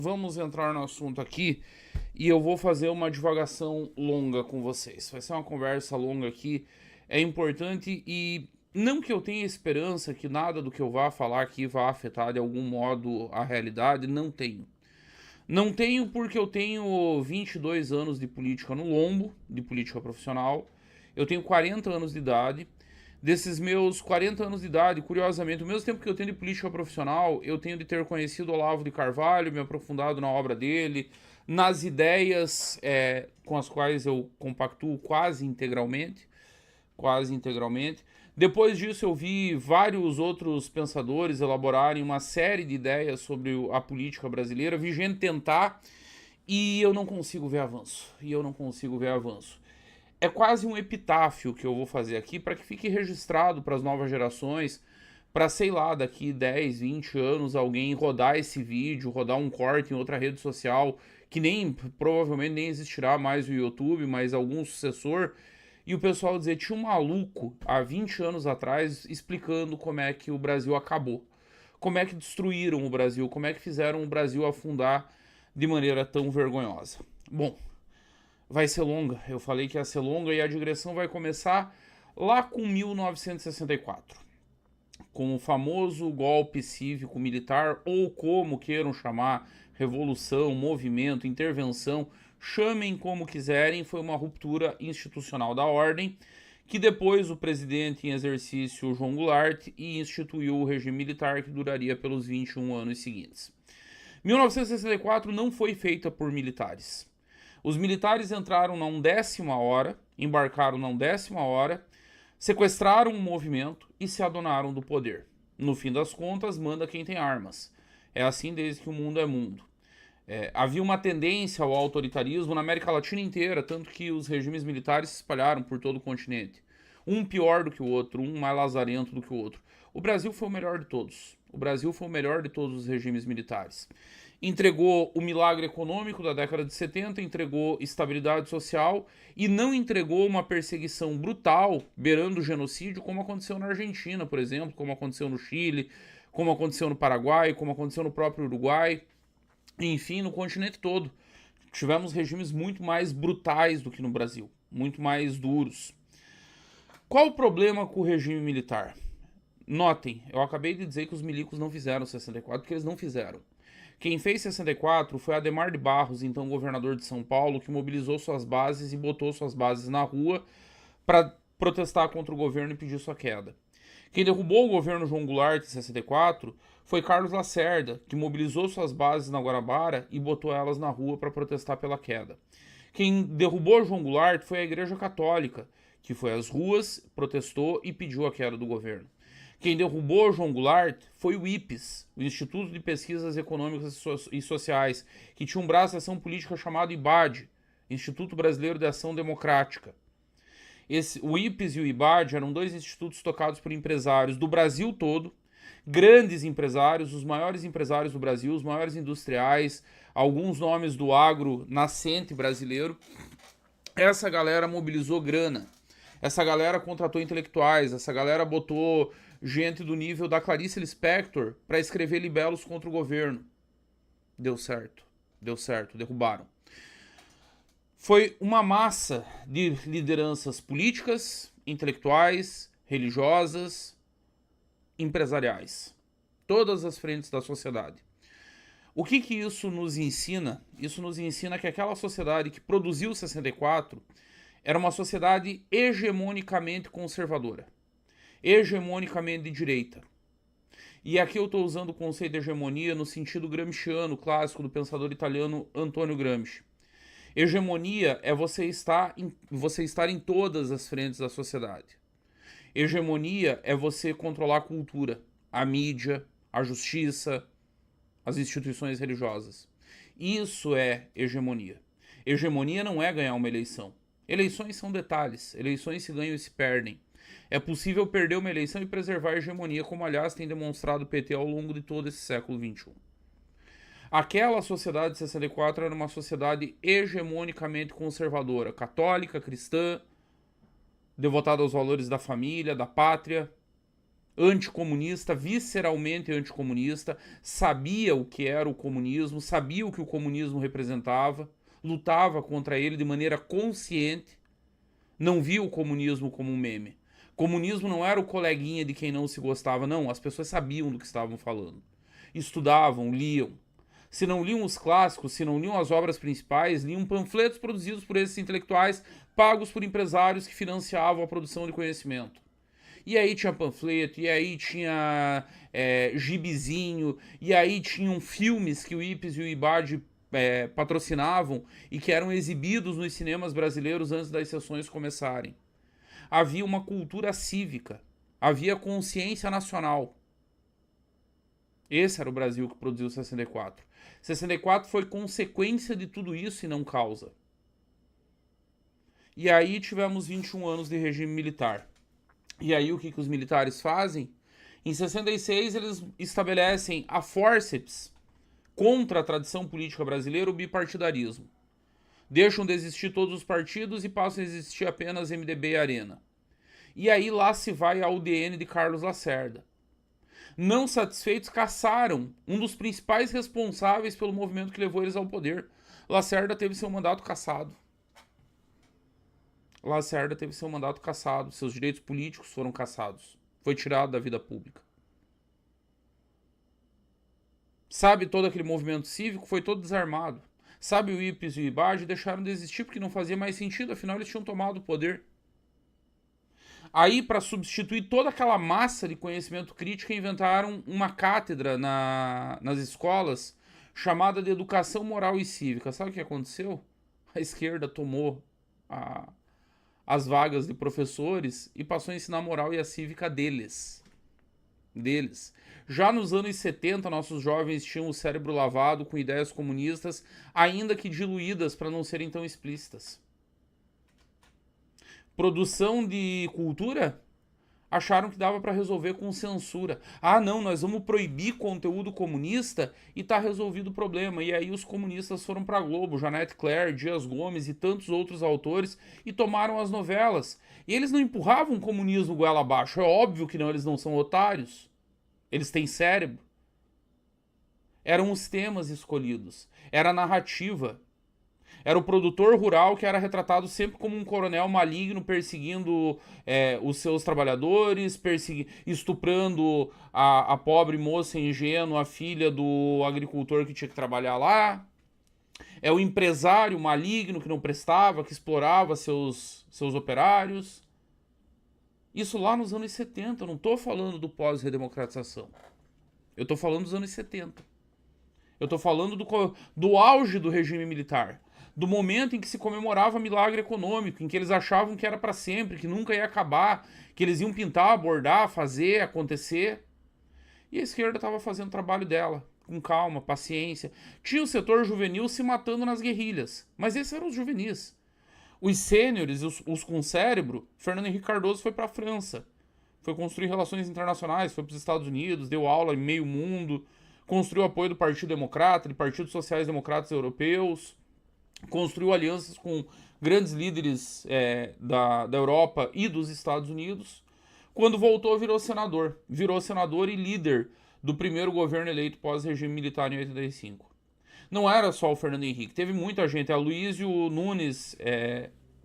Vamos entrar no assunto aqui e eu vou fazer uma divagação longa com vocês. Vai ser uma conversa longa aqui. É importante e não que eu tenha esperança que nada do que eu vá falar aqui vá afetar de algum modo a realidade, não tenho. Não tenho porque eu tenho 22 anos de política no lombo, de política profissional. Eu tenho 40 anos de idade. Desses meus 40 anos de idade, curiosamente, o mesmo tempo que eu tenho de política profissional, eu tenho de ter conhecido Olavo de Carvalho, me aprofundado na obra dele, nas ideias com as quais eu compactuo quase integralmente. Quase integralmente. Depois disso, eu vi vários outros pensadores elaborarem uma série de ideias sobre a política brasileira. Vi gente tentar e eu não consigo ver avanço. É quase um epitáfio que eu vou fazer aqui para que fique registrado para as novas gerações, para sei lá, daqui 10, 20 anos alguém rodar esse vídeo, rodar um corte em outra rede social, que nem provavelmente nem existirá mais o YouTube, mas algum sucessor, e o pessoal dizer, tinha um maluco há 20 anos atrás explicando como é que o Brasil acabou. Como é que destruíram o Brasil, como é que fizeram o Brasil afundar de maneira tão vergonhosa. Bom, vai ser longa. Eu falei que ia ser longa e a digressão vai começar lá com 1964, com o famoso golpe cívico-militar, ou como queiram chamar, revolução, movimento, intervenção, chamem como quiserem, foi uma ruptura institucional da ordem, que depois o presidente em exercício João Goulart instituiu o regime militar que duraria pelos 21 anos seguintes. 1964 não foi feita por militares. Os militares entraram na 1ª hora, embarcaram na 1ª hora, sequestraram o movimento e se adonaram do poder. No fim das contas, manda quem tem armas. É assim desde que o mundo é mundo. Havia uma tendência ao autoritarismo na América Latina inteira, tanto que os regimes militares se espalharam por todo o continente. Um pior do que o outro, um mais lazarento do que o outro. O Brasil foi o melhor de todos. O Brasil foi o melhor de todos os regimes militares. Entregou o milagre econômico da década de 70, entregou estabilidade social e não entregou uma perseguição brutal, beirando o genocídio, como aconteceu na Argentina, por exemplo, como aconteceu no Chile, como aconteceu no Paraguai, como aconteceu no próprio Uruguai, enfim, no continente todo. Tivemos regimes muito mais brutais do que no Brasil, muito mais duros. Qual o problema com o regime militar? Notem, eu acabei de dizer que os milicos não fizeram 64, porque eles não fizeram. Quem fez 64 foi Adhemar de Barros, então governador de São Paulo, que mobilizou suas bases e botou suas bases na rua para protestar contra o governo e pedir sua queda. Quem derrubou o governo João Goulart em 64 foi Carlos Lacerda, que mobilizou suas bases na Guanabara e botou elas na rua para protestar pela queda. Quem derrubou João Goulart foi a Igreja Católica, que foi às ruas, protestou e pediu a queda do governo. Quem derrubou João Goulart foi o IPES, o Instituto de Pesquisas Econômicas e Sociais, que tinha um braço de ação política chamado IBAD, Instituto Brasileiro de Ação Democrática. O IPES e o IBAD eram dois institutos tocados por empresários do Brasil todo, grandes empresários, os maiores empresários do Brasil, os maiores industriais, alguns nomes do agro nascente brasileiro. Essa galera mobilizou grana, essa galera contratou intelectuais, essa galera botou gente do nível da Clarice Lispector para escrever libelos contra o governo. Deu certo, derrubaram. Foi uma massa de lideranças políticas, intelectuais, religiosas, empresariais. Todas as frentes da sociedade. O que isso nos ensina? Isso nos ensina que aquela sociedade que produziu 64 era uma sociedade hegemonicamente conservadora, hegemonicamente de direita. E aqui eu estou usando o conceito de hegemonia no sentido gramsciano, clássico do pensador italiano Antonio Gramsci. Hegemonia é você estar em todas as frentes da sociedade. Hegemonia é você controlar a cultura, a mídia, a justiça, as instituições religiosas. Isso é hegemonia. Hegemonia não é ganhar uma eleição. Eleições são detalhes. Eleições se ganham e se perdem. É possível perder uma eleição e preservar a hegemonia, como aliás tem demonstrado o PT ao longo de todo esse século XXI. Aquela sociedade de 64 era uma sociedade hegemonicamente conservadora, católica, cristã, devotada aos valores da família, da pátria. anticomunista, visceralmente anticomunista, sabia o que era o comunismo, sabia o que o comunismo representava, lutava contra ele de maneira consciente, não via o comunismo como um meme. Comunismo não era o coleguinha de quem não se gostava, não, as pessoas sabiam do que estavam falando. Estudavam, liam. Se não liam os clássicos, se não liam as obras principais, liam panfletos produzidos por esses intelectuais, pagos por empresários que financiavam a produção de conhecimento. E aí tinha panfleto, e aí tinha gibizinho, e aí tinham filmes que o IPES e o IBAD patrocinavam e que eram exibidos nos cinemas brasileiros antes das sessões começarem. Havia uma cultura cívica, havia consciência nacional. Esse era o Brasil que produziu 64. 64 foi consequência de tudo isso e não causa. E aí tivemos 21 anos de regime militar. E aí o que os militares fazem? Em 66 eles estabelecem a fórceps contra a tradição política brasileira, o bipartidarismo. Deixam de existir todos os partidos e passam a existir apenas MDB e Arena. E aí lá se vai a UDN de Carlos Lacerda. Não satisfeitos, caçaram um dos principais responsáveis pelo movimento que levou eles ao poder. Lacerda teve seu mandato cassado. Lacerda teve seu mandato cassado, seus direitos políticos foram cassados. Foi tirado da vida pública. Sabe, todo aquele movimento cívico foi todo desarmado. Sabe, o IPES e o IBAD deixaram de existir porque não fazia mais sentido, afinal eles tinham tomado o poder. Aí, para substituir toda aquela massa de conhecimento crítico, inventaram uma cátedra nas escolas chamada de Educação Moral e Cívica. Sabe o que aconteceu? A esquerda tomou as vagas de professores e passou a ensinar a moral e a cívica deles. Já nos anos 70, nossos jovens tinham o cérebro lavado com ideias comunistas, ainda que diluídas para não serem tão explícitas. Produção de cultura? Acharam que dava para resolver com censura. Ah, não, nós vamos proibir conteúdo comunista e tá resolvido o problema. E aí os comunistas foram para Globo, Janete Claire, Dias Gomes e tantos outros autores e tomaram as novelas. E eles não empurravam o comunismo goela abaixo. É óbvio que não, eles não são otários. Eles têm cérebro. Eram os temas escolhidos. Era a narrativa. Era o produtor rural que era retratado sempre como um coronel maligno perseguindo os seus trabalhadores, estuprando a pobre moça ingênua, a filha do agricultor que tinha que trabalhar lá. É o empresário maligno que não prestava, que explorava seus operários. Isso lá nos anos 70, eu não estou falando do pós-redemocratização. Eu estou falando dos anos 70. Eu estou falando do auge do regime militar. Do momento em que se comemorava milagre econômico, em que eles achavam que era para sempre, que nunca ia acabar, que eles iam pintar, bordar, fazer, acontecer. E a esquerda estava fazendo o trabalho dela, com calma, paciência. Tinha o setor juvenil se matando nas guerrilhas, mas esses eram os juvenis. Os sêniores, os com cérebro, Fernando Henrique Cardoso foi para a França. Foi construir relações internacionais, foi para os Estados Unidos, deu aula em meio mundo, construiu apoio do Partido Democrata, de partidos sociais-democratas europeus, construiu alianças com grandes líderes da Europa e dos Estados Unidos. Quando voltou, virou senador. Virou senador e líder do primeiro governo eleito pós-regime militar em 85. Não era só o Fernando Henrique, teve muita gente. Aloysio Nunes,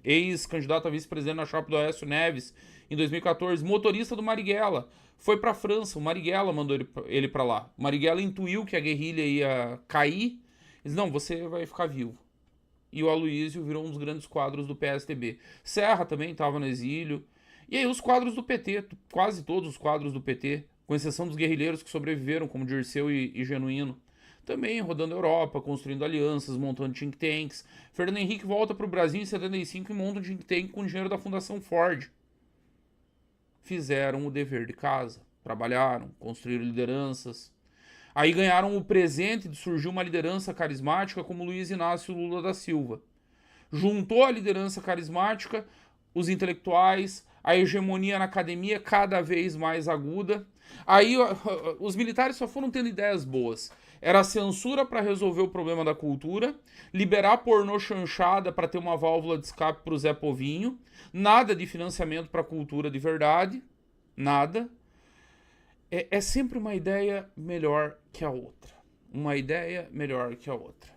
ex-candidato a vice-presidente na chapa do Aécio Neves, em 2014, motorista do Marighella, foi para a França. O Marighella mandou ele para lá. O Marighella intuiu que a guerrilha ia cair. Disse, não, você vai ficar vivo. E o Aloysio virou um dos grandes quadros do PSDB. Serra também estava no exílio. E aí os quadros do PT, quase todos os quadros do PT, com exceção dos guerrilheiros que sobreviveram, como Dirceu e Genuíno, também rodando a Europa, construindo alianças, montando think tanks. Fernando Henrique volta para o Brasil em 75 e monta um think tank com dinheiro da Fundação Ford. Fizeram o dever de casa, trabalharam, construíram lideranças. Aí ganharam o presente de surgir uma liderança carismática como Luiz Inácio Lula da Silva. Juntou a liderança carismática, os intelectuais, a hegemonia na academia cada vez mais aguda. Aí os militares só foram tendo ideias boas. Era a censura para resolver o problema da cultura, liberar pornô chanchada para ter uma válvula de escape para o Zé Povinho, nada de financiamento para a cultura de verdade, nada. É sempre uma ideia melhor que a outra. Uma ideia melhor que a outra.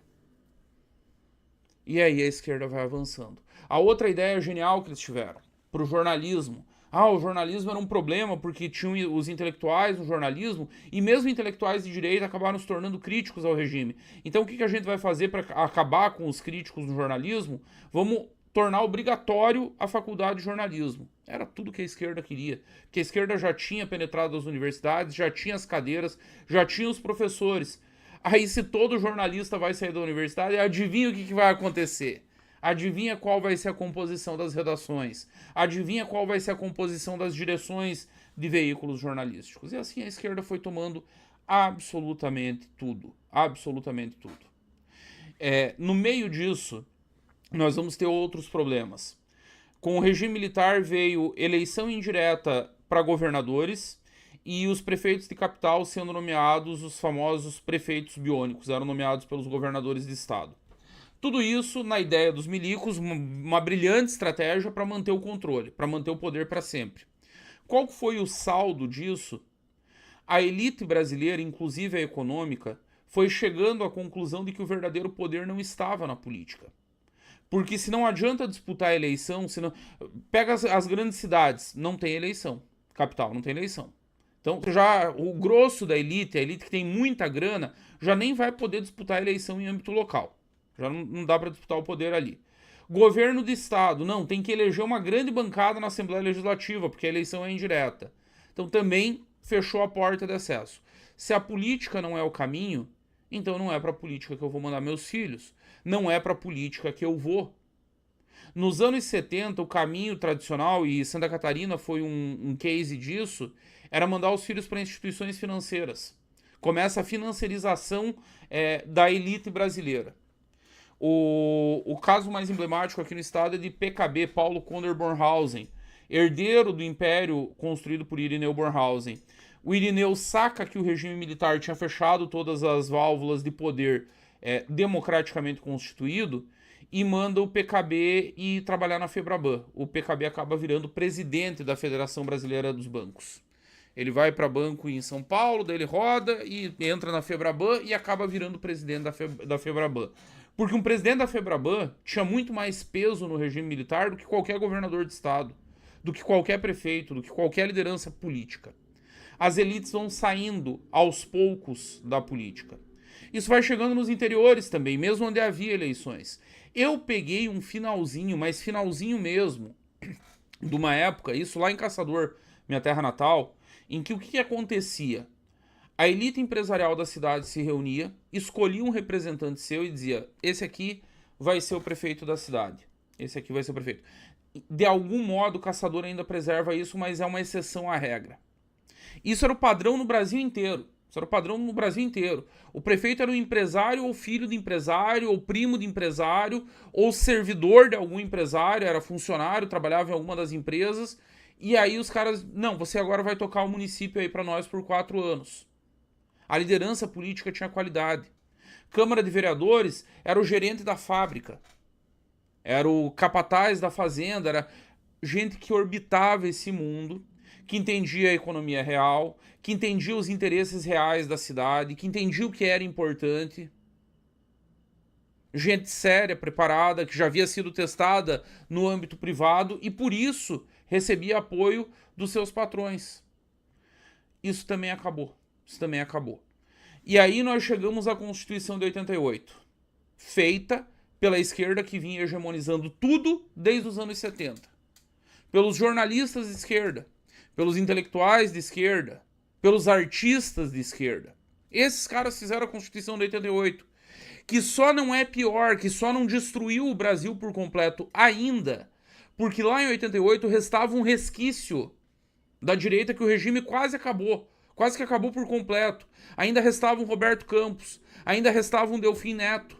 E aí a esquerda vai avançando. A outra ideia genial que eles tiveram, para o jornalismo. O jornalismo era um problema porque tinham os intelectuais no jornalismo e mesmo intelectuais de direita acabaram se tornando críticos ao regime. Então o que a gente vai fazer para acabar com os críticos no jornalismo? Vamos tornar obrigatório a faculdade de jornalismo. Era tudo que a esquerda queria. Porque a esquerda já tinha penetrado as universidades, já tinha as cadeiras, já tinha os professores. Aí se todo jornalista vai sair da universidade, adivinha o que vai acontecer? Adivinha qual vai ser a composição das redações? Adivinha qual vai ser a composição das direções de veículos jornalísticos? E assim a esquerda foi tomando absolutamente tudo. Absolutamente tudo. No meio disso, nós vamos ter outros problemas. Com o regime militar veio eleição indireta para governadores e os prefeitos de capital sendo nomeados, os famosos prefeitos biônicos, eram nomeados pelos governadores de estado. Tudo isso na ideia dos milicos, uma brilhante estratégia para manter o controle, para manter o poder para sempre. Qual foi o saldo disso? A elite brasileira, inclusive a econômica, foi chegando à conclusão de que o verdadeiro poder não estava na política. Porque se não adianta disputar a eleição, se não... pega as grandes cidades, não tem eleição. Capital, não tem eleição. Então, já o grosso da elite, a elite que tem muita grana, já nem vai poder disputar a eleição em âmbito local. Já não dá para disputar o poder ali. Governo de estado, não, tem que eleger uma grande bancada na Assembleia Legislativa, porque a eleição é indireta. Então também fechou a porta de acesso. Se a política não é o caminho, então não é para a política que eu vou mandar meus filhos. Não é para a política que eu vou. Nos anos 70, o caminho tradicional, e Santa Catarina foi um case disso, era mandar os filhos para instituições financeiras. Começa a financiarização da elite brasileira. O caso mais emblemático aqui no estado é de PKB, Paulo Conder Bornhausen, herdeiro do império construído por Irineu Bornhausen. O Irineu saca que o regime militar tinha fechado todas as válvulas de poder democraticamente constituído e manda o PKB ir trabalhar na Febraban. O PKB acaba virando presidente da Federação Brasileira dos Bancos. Ele vai para banco em São Paulo, daí ele roda e entra na Febraban e acaba virando presidente da Febraban. Porque um presidente da Febraban tinha muito mais peso no regime militar do que qualquer governador de estado, do que qualquer prefeito, do que qualquer liderança política. As elites vão saindo aos poucos da política. Isso vai chegando nos interiores também, mesmo onde havia eleições. Eu peguei um finalzinho, mas finalzinho mesmo, de uma época, isso lá em Caçador, minha terra natal, em que o que acontecia? A elite empresarial da cidade se reunia, escolhia um representante seu e dizia: esse aqui vai ser o prefeito da cidade. Esse aqui vai ser o prefeito. De algum modo, o Caçador ainda preserva isso, mas é uma exceção à regra. Isso era o padrão no Brasil inteiro. Isso era o padrão no Brasil inteiro. O prefeito era um empresário, ou filho de empresário, ou primo de empresário, ou servidor de algum empresário, era funcionário, trabalhava em alguma das empresas. E aí os caras, não, você agora vai tocar o município aí pra nós por 4 anos. A liderança política tinha qualidade. Câmara de Vereadores era o gerente da fábrica. Era o capataz da fazenda, era gente que orbitava esse mundo, que entendia a economia real, que entendia os interesses reais da cidade, que entendia o que era importante. Gente séria, preparada, que já havia sido testada no âmbito privado e por isso recebia apoio dos seus patrões. Isso também acabou. Isso também acabou. E aí nós chegamos à Constituição de 88, feita pela esquerda que vinha hegemonizando tudo desde os anos 70. Pelos jornalistas de esquerda, pelos intelectuais de esquerda, pelos artistas de esquerda. Esses caras fizeram a Constituição de 88, que só não é pior, que só não destruiu o Brasil por completo ainda, porque lá em 88 restava um resquício da direita que o regime quase que acabou por completo. Ainda restava um Roberto Campos, ainda restava um Delfim Neto.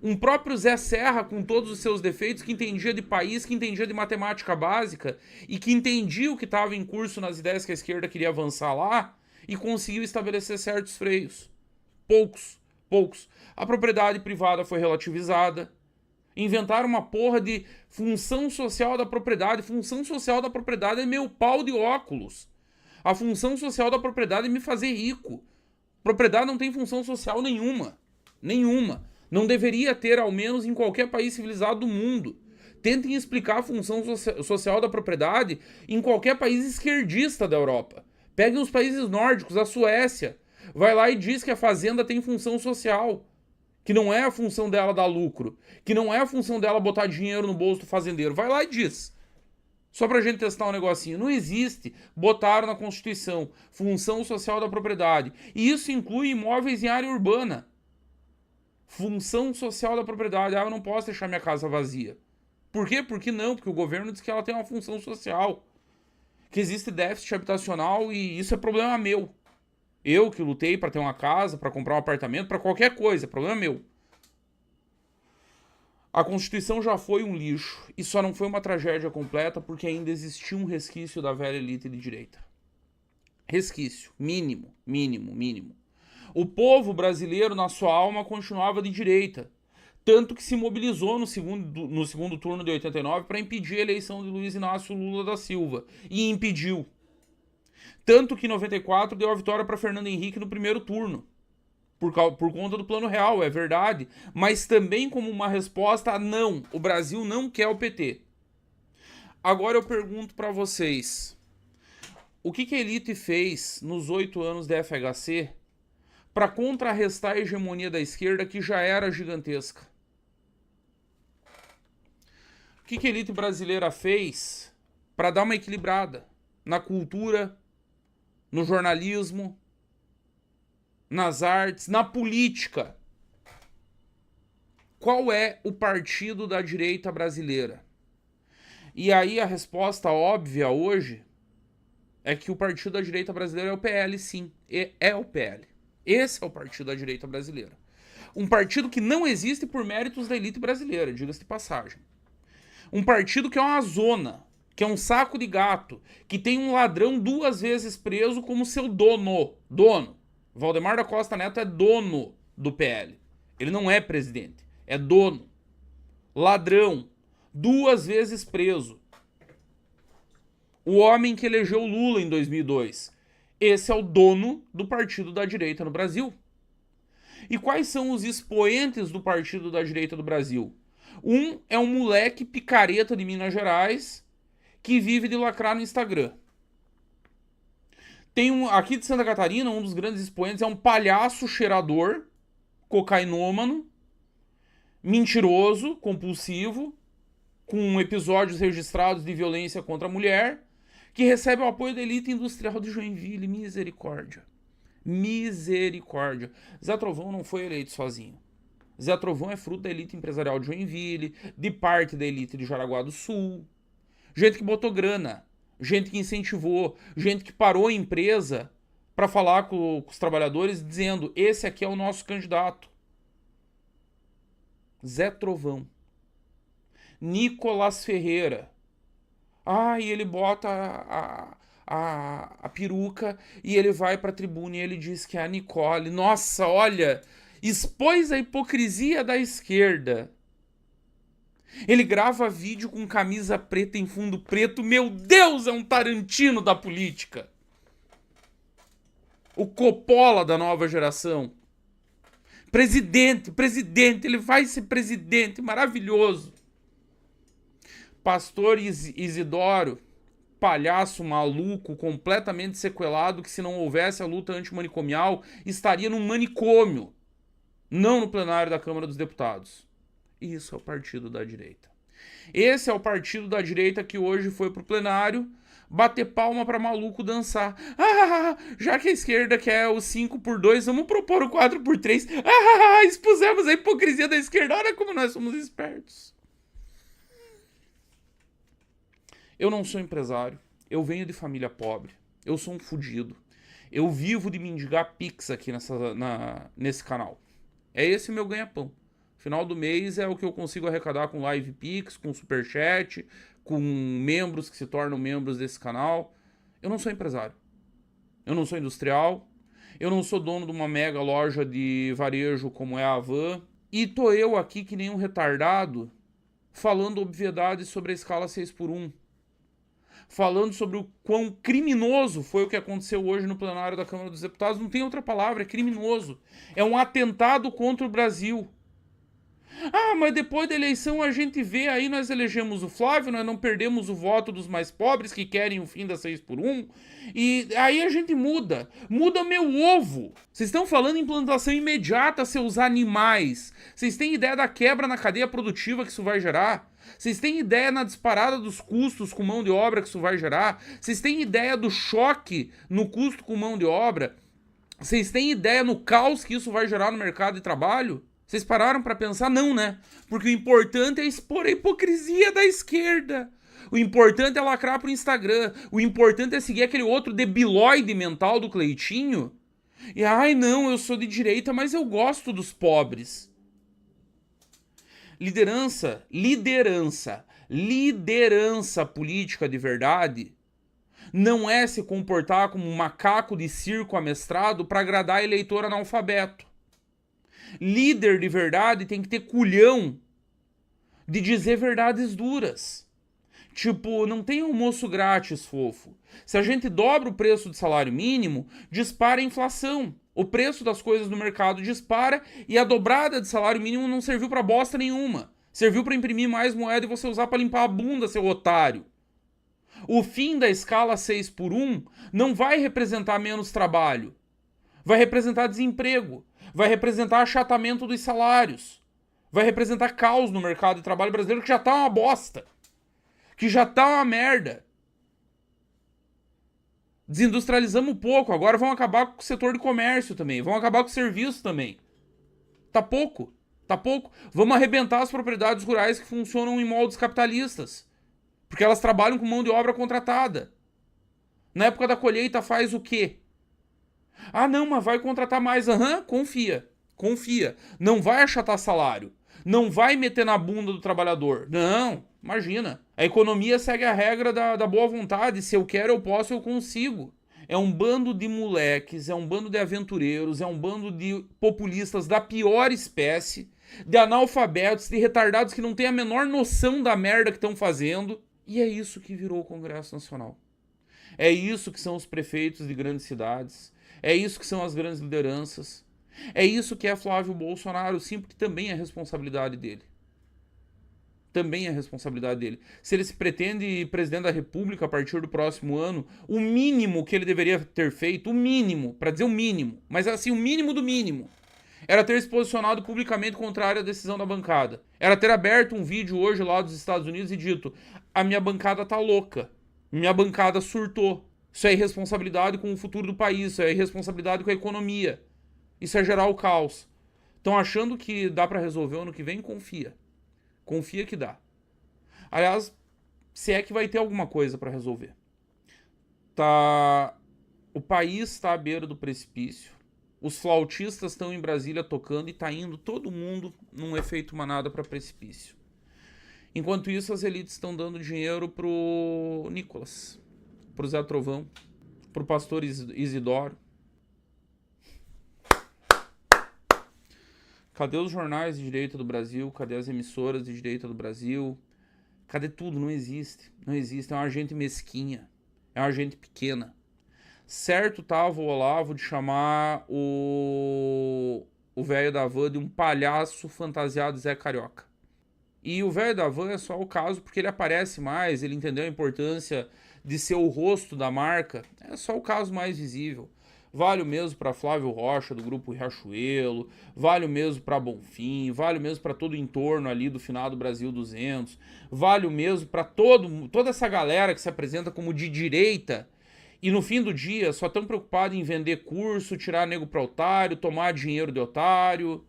Um próprio Zé Serra, com todos os seus defeitos, que entendia de país, que entendia de matemática básica e que entendia o que estava em curso nas ideias que a esquerda queria avançar lá e conseguiu estabelecer certos freios. Poucos. A propriedade privada foi relativizada. Inventaram uma porra de função social da propriedade. Função social da propriedade é meu pau de óculos. A função social da propriedade é me fazer rico. Propriedade não tem função social nenhuma. Nenhuma. Não deveria ter, ao menos em qualquer país civilizado do mundo. Tentem explicar a função social da propriedade em qualquer país esquerdista da Europa. Peguem os países nórdicos, a Suécia. Vai lá e diz que a fazenda tem função social. Que não é a função dela dar lucro. Que não é a função dela botar dinheiro no bolso do fazendeiro. Vai lá e diz. Só pra gente testar um negocinho. Não existe. Botaram na Constituição função social da propriedade. E isso inclui imóveis em área urbana. Função social da propriedade. Ah, eu não posso deixar minha casa vazia. Por quê? Por que não? Porque o governo diz que ela tem uma função social. Que existe déficit habitacional e isso é problema meu. Eu que lutei para ter uma casa, para comprar um apartamento, para qualquer coisa, problema meu. A Constituição já foi um lixo e só não foi uma tragédia completa porque ainda existia um resquício da velha elite de direita. Resquício, mínimo, mínimo, mínimo. O povo brasileiro, na sua alma, continuava de direita. Tanto que se mobilizou no segundo turno de 89 para impedir a eleição de Luiz Inácio Lula da Silva. E impediu. Tanto que em 94 deu a vitória para Fernando Henrique no primeiro turno. Por conta do Plano Real, é verdade. Mas também como uma resposta a não. O Brasil não quer o PT. Agora eu pergunto para vocês. O que a elite fez nos 8 anos da FHC para contrarrestar a hegemonia da esquerda que já era gigantesca? O que a elite brasileira fez para dar uma equilibrada na cultura, no jornalismo, nas artes, na política? Qual é o partido da direita brasileira? E aí a resposta óbvia hoje é que o partido da direita brasileira é o PL, sim. É o PL. Esse é o partido da direita brasileira. Um partido que não existe por méritos da elite brasileira, diga-se de passagem. Um partido que é uma zona, que é um saco de gato, que tem um ladrão 2 vezes preso como seu dono. Valdemar da Costa Neto é dono do PL. Ele não é presidente, é dono. Ladrão, 2 vezes preso. O homem que elegeu Lula em 2002. Esse é o dono do partido da direita no Brasil. E quais são os expoentes do partido da direita do Brasil? Um é um moleque picareta de Minas Gerais que vive de lacrar no Instagram. Tem aqui de Santa Catarina, um dos grandes expoentes é um palhaço cheirador, cocainômano, mentiroso, compulsivo, com episódios registrados de violência contra a mulher, que recebe o apoio da elite industrial de Joinville. Misericórdia. Misericórdia. Zé Trovão não foi eleito sozinho. Zé Trovão é fruto da elite empresarial de Joinville, de parte da elite de Jaraguá do Sul. Gente que botou grana, gente que incentivou, gente que parou a empresa para falar com os trabalhadores dizendo: esse aqui é o nosso candidato. Zé Trovão. Nicolás Ferreira. E ele bota a peruca e ele vai pra tribuna e ele diz que é a Nicole. Nossa, olha, expôs a hipocrisia da esquerda. Ele grava vídeo com camisa preta em fundo preto. Meu Deus, é um Tarantino da política. O Coppola da nova geração. Presidente, ele vai ser presidente, maravilhoso. Pastor Isidoro, palhaço maluco, completamente sequelado, que se não houvesse a luta antimanicomial, estaria num manicômio, não no plenário da Câmara dos Deputados. Isso é o partido da direita. Esse é o partido da direita que hoje foi pro plenário bater palma pra maluco dançar. Já que a esquerda quer o 5x2, vamos propor o 4x3. Expusemos a hipocrisia da esquerda. Olha como nós somos espertos. Eu não sou empresário, eu venho de família pobre, eu sou um fudido. Eu vivo de mendigar pix aqui nesse canal. É esse o meu ganha-pão. Final do mês é o que eu consigo arrecadar com live pix, com superchat, com membros que se tornam membros desse canal. Eu não sou empresário, eu não sou industrial, eu não sou dono de uma mega loja de varejo como é a Havan. E tô eu aqui que nem um retardado falando obviedades sobre a escala 6x1. falando sobre o quão criminoso foi o que aconteceu hoje no plenário da Câmara dos Deputados. Não tem outra palavra, é criminoso. É um atentado contra o Brasil. Ah, mas depois da eleição a gente vê aí, nós elegemos o Flávio, nós não perdemos o voto dos mais pobres que querem o fim da 6x1, e aí a gente muda. Muda meu ovo. Vocês estão falando em implantação imediata, seus animais. Vocês têm ideia da quebra na cadeia produtiva que isso vai gerar? Vocês têm ideia na disparada dos custos com mão de obra que isso vai gerar? Vocês têm ideia do choque no custo com mão de obra? Vocês têm ideia no caos que isso vai gerar no mercado de trabalho? Vocês pararam pra pensar? Não, né? Porque o importante é expor a hipocrisia da esquerda. O importante é lacrar pro Instagram. O importante é seguir aquele outro debilóide mental do Cleitinho. E, ai não, eu sou de direita, mas eu gosto dos pobres. Liderança política de verdade não é se comportar como um macaco de circo amestrado para agradar eleitor analfabeto. Líder de verdade tem que ter culhão de dizer verdades duras. Tipo, não tem almoço grátis, fofo. Se a gente dobra o preço do salário mínimo, dispara a inflação. O preço das coisas no mercado dispara e a dobrada de salário mínimo não serviu pra bosta nenhuma. Serviu pra imprimir mais moeda e você usar pra limpar a bunda, seu otário. O fim da escala 6x1 não vai representar menos trabalho. Vai representar desemprego. Vai representar achatamento dos salários. Vai representar caos no mercado de trabalho brasileiro que já tá uma bosta. Que já tá uma merda. Desindustrializamos um pouco, agora vão acabar com o setor de comércio também. Vão acabar com o serviço também. Tá pouco. Tá pouco. Vamos arrebentar as propriedades rurais que funcionam em moldes capitalistas. Porque elas trabalham com mão de obra contratada. Na época da colheita faz o quê? Ah, não, mas vai contratar mais. Aham, confia. Confia. Não vai achatar salário. Não vai meter na bunda do trabalhador. Não, imagina. A economia segue a regra da boa vontade. Se eu quero, eu posso, eu consigo. É um bando de moleques, é um bando de aventureiros, é um bando de populistas da pior espécie, de analfabetos, de retardados que não têm a menor noção da merda que estão fazendo. E é isso que virou o Congresso Nacional. É isso que são os prefeitos de grandes cidades. É isso que são as grandes lideranças. É isso que é Flávio Bolsonaro, sim, porque também é responsabilidade dele. Também é responsabilidade dele. Se ele se pretende presidente da República a partir do próximo ano, o mínimo que ele deveria ter feito, o mínimo, para dizer o mínimo, mas assim, o mínimo do mínimo, era ter se posicionado publicamente contrário à decisão da bancada. Era ter aberto um vídeo hoje lá dos Estados Unidos e dito: a minha bancada tá louca, minha bancada surtou. Isso é irresponsabilidade com o futuro do país, isso é irresponsabilidade com a economia. Isso é gerar o caos. Estão achando que dá pra resolver ano que vem? Confia. Confia que dá. Aliás, se é que vai ter alguma coisa pra resolver. O país tá à beira do precipício. Os flautistas estão em Brasília tocando e tá indo todo mundo num efeito manada pra precipício. Enquanto isso, as elites estão dando dinheiro pro Nicolas, pro Zé Trovão, pro pastor Isidoro. Cadê os jornais de direita do Brasil? Cadê as emissoras de direita do Brasil? Cadê tudo? Não existe. Não existe. É uma gente mesquinha. É uma gente pequena. Certo tava o Olavo de chamar o velho da van de um palhaço fantasiado Zé Carioca. E o velho da van é só o caso porque ele aparece mais, ele entendeu a importância de ser o rosto da marca. É só o caso mais visível. Vale o mesmo para Flávio Rocha, do Grupo Riachuelo, vale o mesmo para Bonfim, vale o mesmo para todo o entorno ali do finado Brasil 200, vale o mesmo para toda essa galera que se apresenta como de direita e no fim do dia só estão preocupados em vender curso, tirar nego para otário, tomar dinheiro de otário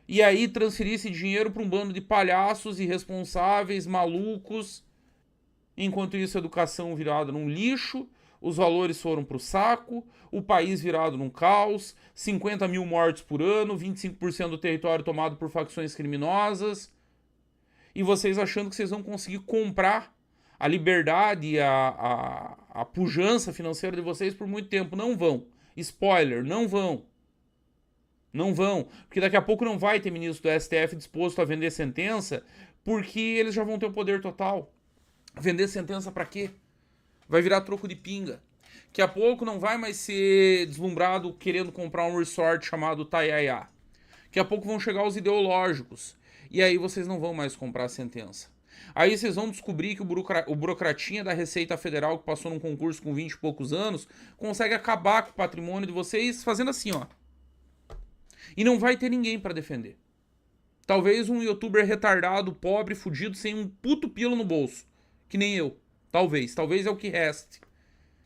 e aí transferir esse dinheiro para um bando de palhaços irresponsáveis, malucos. Enquanto isso, a educação virada num lixo, os valores foram pro saco, o país virado num caos, 50 mil mortes por ano, 25% do território tomado por facções criminosas, e vocês achando que vocês vão conseguir comprar a liberdade e a pujança financeira de vocês por muito tempo. Não vão. Spoiler, não vão. Não vão, porque daqui a pouco não vai ter ministro do STF disposto a vender sentença, porque eles já vão ter o poder total. Vender sentença pra quê? vai virar troco de pinga. Daqui a pouco não vai mais ser deslumbrado querendo comprar um resort chamado Taiaiá. Daqui a pouco vão chegar os ideológicos. E aí vocês não vão mais comprar a sentença. Aí vocês vão descobrir que o burocratinha da Receita Federal, que passou num concurso com 20 e poucos anos, consegue acabar com o patrimônio de vocês fazendo assim, ó. E não vai ter ninguém pra defender. Talvez um youtuber retardado, pobre, fudido, sem um puto pilo no bolso. Que nem eu. Talvez é o que reste.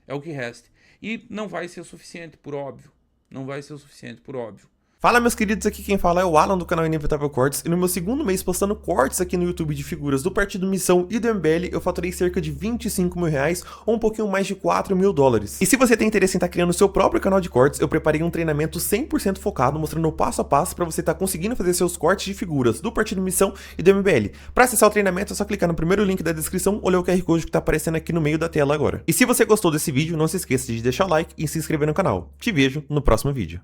É o que reste. E não vai ser o suficiente, por óbvio. Não vai ser o suficiente, por óbvio. Fala, meus queridos, aqui quem fala é o Alan do canal Inevitável Cortes, e no meu segundo mês postando cortes aqui no YouTube de figuras do Partido Missão e do MBL, eu faturei cerca de 25 mil reais, ou um pouquinho mais de 4 mil dólares. E se você tem interesse em estar criando o seu próprio canal de cortes, eu preparei um treinamento 100% focado, mostrando o passo a passo para você estar conseguindo fazer seus cortes de figuras do Partido Missão e do MBL. Para acessar o treinamento é só clicar no primeiro link da descrição ou ler o QR Code que está aparecendo aqui no meio da tela agora. E se você gostou desse vídeo, não se esqueça de deixar o like e se inscrever no canal. Te vejo no próximo vídeo.